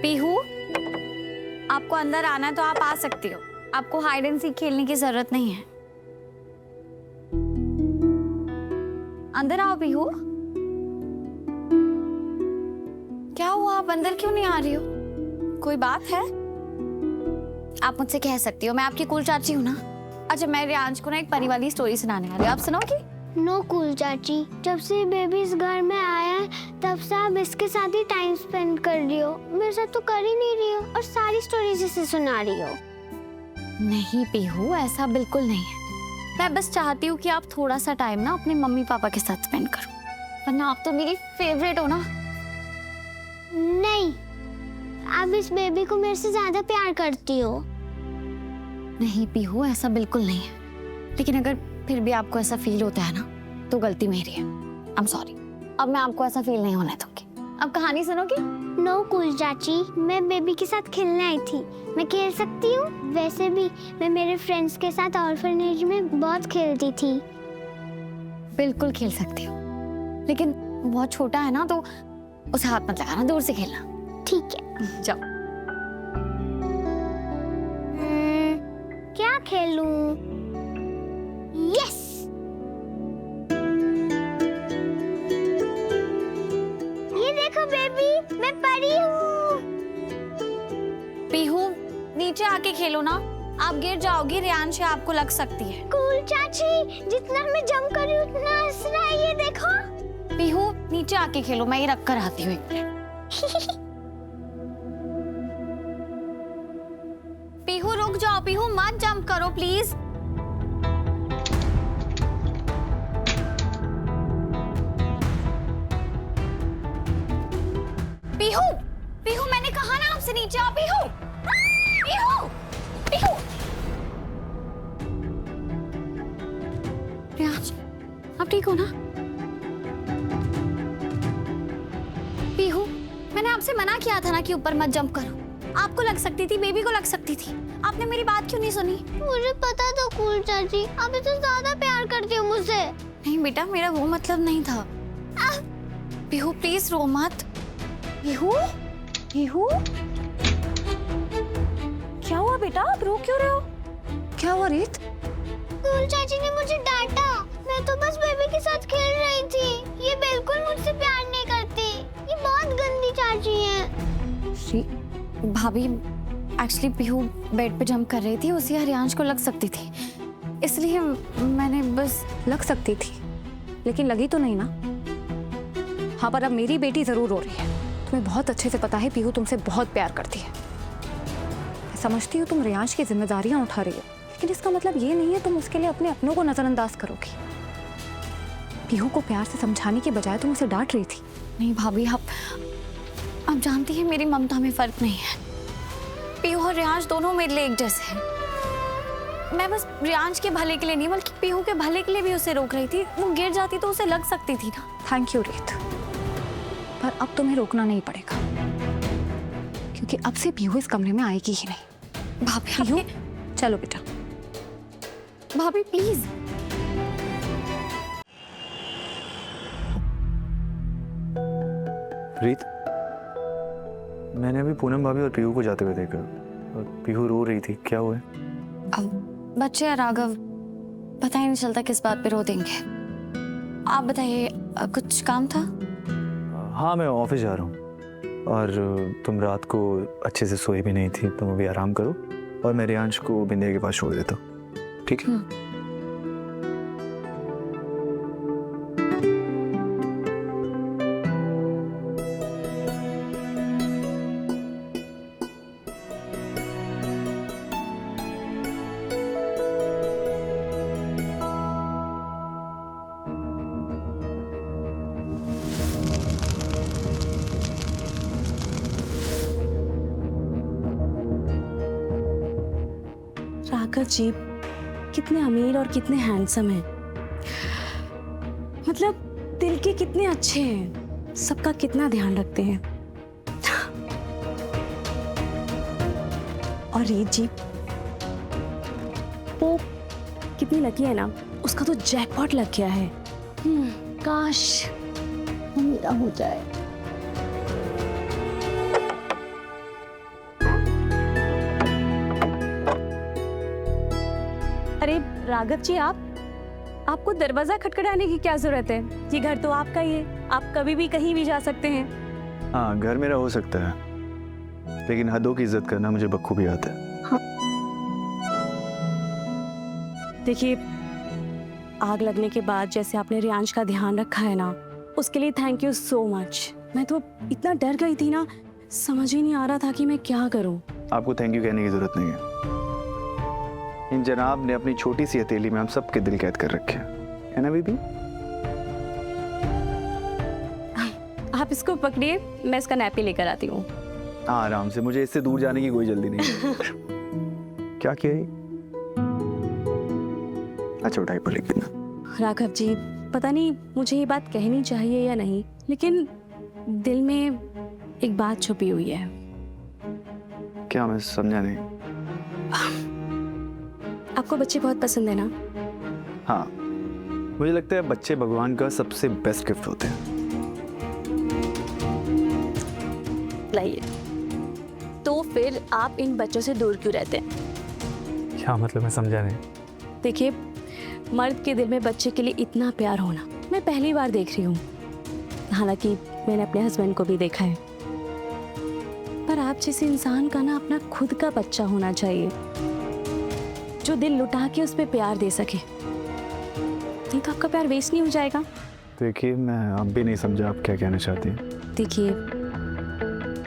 पीहू, आपको अंदर आना है तो आप आ सकती हो। आपको हाइड एंड सीक खेलने की जरूरत नहीं है। अंदर आओ पीहू। क्या हुआ, आप अंदर क्यों नहीं आ रही हो? कोई बात है? आप मुझसे कह सकती हो, मैं आपकी कूल चाची हूँ ना। अच्छा, मैं रियांश को ना एक परी वाली स्टोरी सुनाने वाली हूँ, आप सुनोगी? नो कूल चाची, जब से बेबी इस घर में आया है तब से आप इसके साथ ही टाइम स्पेंड कर रही हो, मेरे साथ तो कर ही नहीं रही हो और सारी स्टोरीज इसे सुना रही हो। नहीं पीहू, ऐसा बिल्कुल नहीं है। मैं बस चाहती हूँ कि आप थोड़ा सा टाइम ना अपने मम्मी पापा के साथ स्पेंड करो, वरना आप तो मेरी फेवरेट हो ना। नहीं, आप इस बेबी को मेरे से ज्यादा प्यार करती हो। नहीं पीहू, ऐसा बिल्कुल नहीं है। लेकिन अगर फिर भी आपको ऐसा फील होता है ना, तो गलती मेरी है। I am sorry. अब मैं आपको ऐसा फील नहीं होने दूंगी। अब कहानी सुनोगी? नो कूल चाची, मैं बेबी के साथ खेलने आई थी, मैं खेल सकती हूँ। वैसे भी मैं मेरे फ्रेंड्स के साथ ऑर्फनेज में बहुत खेलती थी। बिल्कुल खेल सकती हो, लेकिन बहुत छोटा है ना, तो उसे हाथ मत लगाना, दूर से खेलना। ठीक है, जाओ। क्या खेलूं? यस, ये देखो बेबी, मैं परी हूँ। पीहू, नीचे आके खेलो ना, आप गिर जाओगी, रियांश से आपको लग सकती है। कूल चाची, जितना मैं जंप करी उतना हंस रहा है, ये देखो। पीहू, नीचे आके खेलो, मैं ये रख कर आती हूँ एक मिनट। पीहू रुक जाओ, पीहू मत जंप करो प्लीज। पीहू, पीहू मैंने कहा ना आपसे नीचे आओ। पीहू, पीहू, पीहू। रियांश, आप ठीक हो ना? पीहू, मैंने आपसे मना किया था ना कि ऊपर मत जंप करो। आपको लग सकती थी, बेबी को लग सकती थी। आपने मेरी बात क्यों नहीं सुनी? मुझे पता था कूल चाची, आप इसे ज्यादा प्यार करती हो मुझसे। नहीं बेटा, मेरा वो मतलब नहीं था। पीहू प्लीज रो मत। पीहू, पीहू, क्या हुआ बेटा, आप रो क्यों रहे हो? क्या हुआ रीत? कूल चाची ने मुझे डांटा, मैं तो बस बेबी के साथ खेल रही थी। ये बिल्कुल मुझसे प्यार नहीं करती, ये बहुत गंदी चाची है। भाभी, एक्चुअली पीहू बेड पे जंप कर रही थी, उसी हरियांश को लग सकती थी, इसलिए मैंने बस। लग सकती थी, लेकिन लगी तो नहीं ना। हाँ, पर अब मेरी बेटी जरूर रो रही है। तुम्हें बहुत अच्छे से पता है पीहू तुमसे बहुत प्यार करती है। मैं समझती हूँ तुम रियांश की जिम्मेदारियां उठा रही हो, लेकिन इसका मतलब ये नहीं है तुम उसके लिए अपने अपनों को नजरअंदाज करोगी। पीहू को प्यार से समझाने के बजाय तुम उसे डांट रही थी। नहीं भाभी, आप जानती हैं मेरी ममता में फर्क नहीं है। पीहू और रियांश दोनों मेरे लिए एक जैसे हैं। मैं बस रियांश के भले के लिए नहीं, बल्कि पीहू के भले के लिए भी उसे रोक रही थी। वो गिर जाती तो उसे लग सकती थी ना। थैंक यू रीत, पर अब तुम्हें रोकना नहीं पड़ेगा, क्योंकि अब से पीहू इस कमरे में आएगी ही नहीं। भाभी, पीहू, चलो बेटा। भाभी प्लीज। रीत, मैंने अभी पूनम भाभी और पीहू को जाते हुए देखा और पीहू रो रही थी, क्या हुआ है? अब बच्चे या राघव, पता ही नहीं चलता किस बात पे रो देंगे। आप बताइए, कुछ काम था? हाँ, मैं ऑफिस जा रहा हूँ और तुम रात को अच्छे से सोई भी नहीं थी, तुम अभी आराम करो और मैं रियांश को बिंदिया के पास छोड़ देता हूँ, ठीक है? राघव जी कितने अमीर और कितने हैंडसम हैं। मतलब दिल के कितने अच्छे हैं, सबका कितना ध्यान रखते हैं। और रीत जी, वो कितनी लकी है ना, उसका तो जैकपॉट लग गया है। काश मेरा हो जाए। अरे राघव जी, आपको दरवाजा खटखटाने की क्या जरूरत है? ये घर तो आपका ही है, आप कभी भी कहीं भी जा सकते हैं। हाँ, घर मेरा हो सकता है, लेकिन हदों की इज्जत करना मुझे बखूबी आता है। देखिए, आग लगने के बाद जैसे आपने रियांश का ध्यान रखा है ना, उसके लिए थैंक यू सो मच। मैं तो इतना डर गई थी ना, समझ ही नहीं आ रहा था कि मैं क्या करूं। आपको थैंक यू कहने की जरूरत नहीं है। इन जनाब ने अपनी छोटी सी हथेली में हम सबके दिल कैद कर रखे हैं, है ना बीबी? आप इसको पकड़िए, मैं इसका नैपी लेकर आती हूँ। हाँ, आराम से, मुझे इससे दूर जाने की कोई जल्दी नहीं है। क्या किया ये? अच्छा, उठाई पर लिख देना। राघव जी, पता नहीं मुझे ये बात कहनी चाहिए या नहीं, लेकिन दिल में एक बात छुपी हुई है। क्या? मैं समझा नहीं। आपको बच्चे बहुत पसंद है ना? हाँ, मुझे लगता है बच्चे भगवान का सबसे बेस्ट गिफ्ट होते हैं। लाइए, तो फिर आप इन बच्चों से दूर क्यों रहते हैं? क्या मतलब? मैं समझा नहीं। देखिए, मर्द के दिल में बच्चे के लिए इतना प्यार होना मैं पहली बार देख रही हूँ। हालांकि मैंने अपने हस्बैंड को भी देखा है, पर आप जैसे इंसान का ना अपना खुद का बच्चा होना चाहिए, जो दिल लुटा के उस पर प्यार दे सके। नहीं तो आपका प्यार वेस्ट नहीं हो जाएगा। देखिए, मैं अब भी नहीं समझा आप क्या कहना चाहती हैं। देखिए,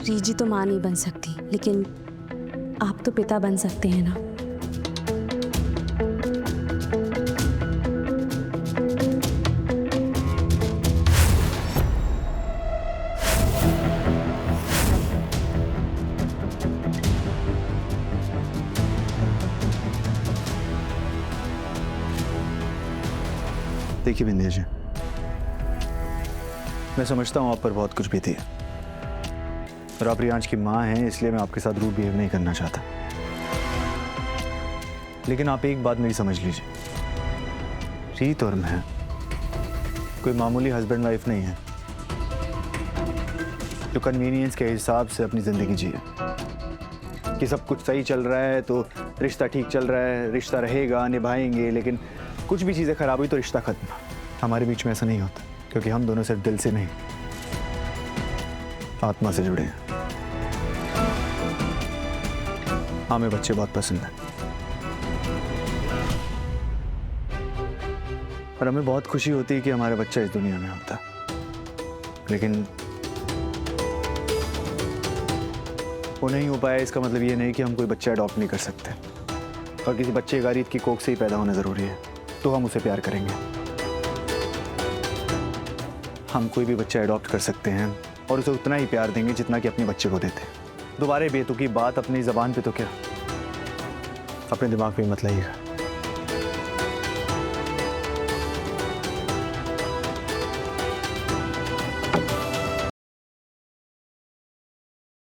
रीजी तो माँ नहीं बन सकती, लेकिन आप तो पिता बन सकते हैं ना। देखिए बिंदिया जी, मैं समझता हूँ आप पर बहुत कुछ बीती है, और आप रियांश की माँ हैं, इसलिए मैं आपके साथ रूड बिहेव नहीं करना चाहता। लेकिन आप एक बात मेरी समझ लीजिए, रीत और मैं कोई मामूली हस्बैंड वाइफ नहीं है जो कन्वीनियंस के हिसाब से अपनी जिंदगी जिए कि सब कुछ सही चल रहा है तो रिश्ता ठीक चल रहा है, रिश्ता रहेगा, निभाएंगे, लेकिन कुछ भी चीज़ें खराब हुई तो रिश्ता खत्म। हमारे बीच में ऐसा नहीं होता, क्योंकि हम दोनों सिर्फ दिल से नहीं, आत्मा से जुड़े हैं। हमें बच्चे बहुत पसंद हैं और हमें बहुत खुशी होती है कि हमारा बच्चा इस दुनिया में होता, लेकिन वो नहीं हो पाया। इसका मतलब ये नहीं कि हम कोई बच्चा अडॉप्ट नहीं कर सकते, और किसी बच्चे का रीत की कोख से ही पैदा होना जरूरी है तो हम उसे प्यार करेंगे। हम कोई भी बच्चा अडॉप्ट कर सकते हैं और उसे उतना ही प्यार देंगे जितना कि अपने बच्चे को देते हैं। दोबारा बेतुकी बात अपनी ज़बान पे तो क्या, अपने दिमाग पे मत लाइएगा।